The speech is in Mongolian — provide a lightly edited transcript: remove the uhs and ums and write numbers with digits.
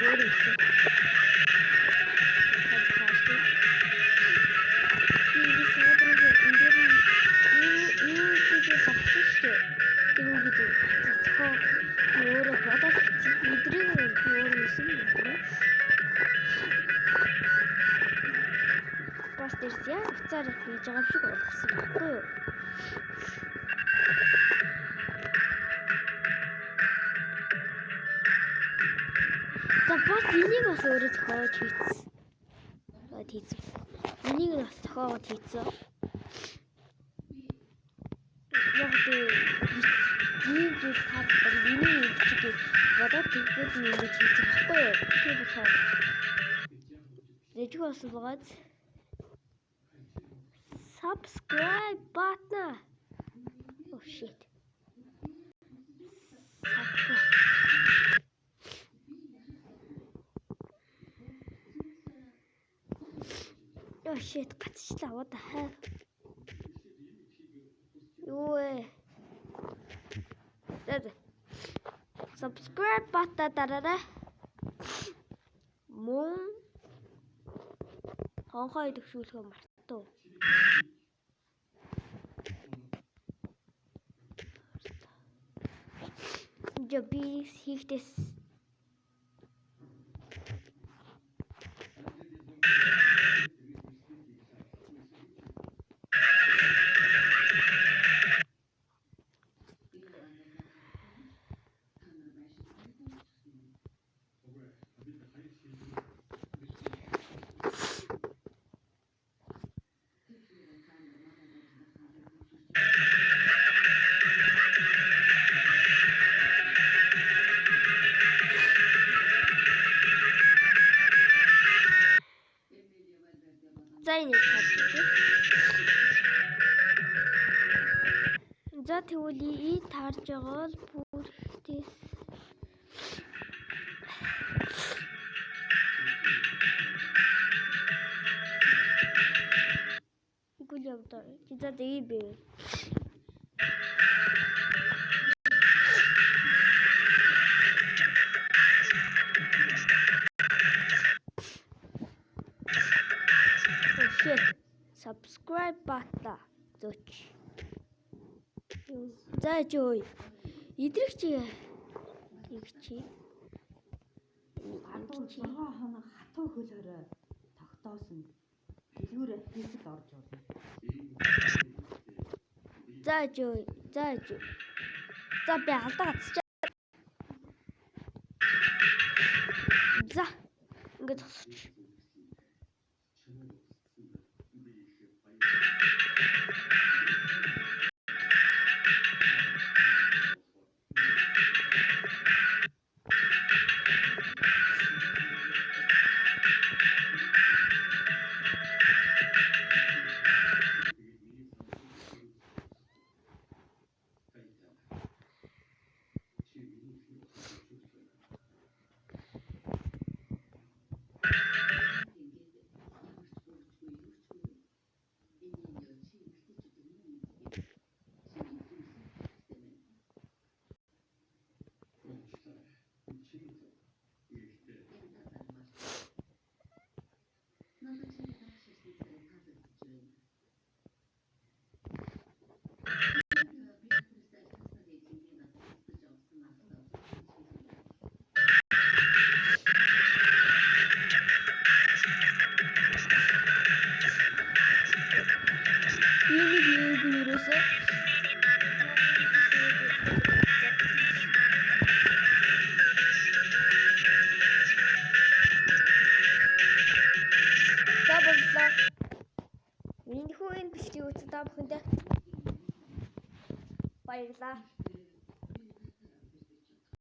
өөр хэлсэн. Бас дэрс яг уцаар хийж байгаа шиг болгосон баггүй юу? За бас энийг бас өөрөө зохиож хийсэн. Энийг бас зохиогоод хийсэн. Яг тийм зүйл таарсан. Энийг чиг бодоод тэгвэл нэг хийсэн баггүй юу? Тийм болохоор дэжиг болсон байгаа. Subscribe button. Oh shit. Oh shit, гацчлаа. What the hell? Юу вэ? Subscribe button дараарай. Мөн хонхоо идэвхжүүлэхөө мартав. Би хийхтэйс за тэгвэл ий таарж байгаа бол бүр ихтэйс гүл явдаа. За ий бэ. Subscribe button зөөч. За жоо. Идрэх чи. Тэгчи. Хоног хатуу хөлөөр тогтоосон дэлгүүр хийхэд орж болно. За жоо. За би алдаа гацчаа. За ингээд тосч. Миний хүү энэ бичлэг үзсэн та бүхэндээ баярлалаа.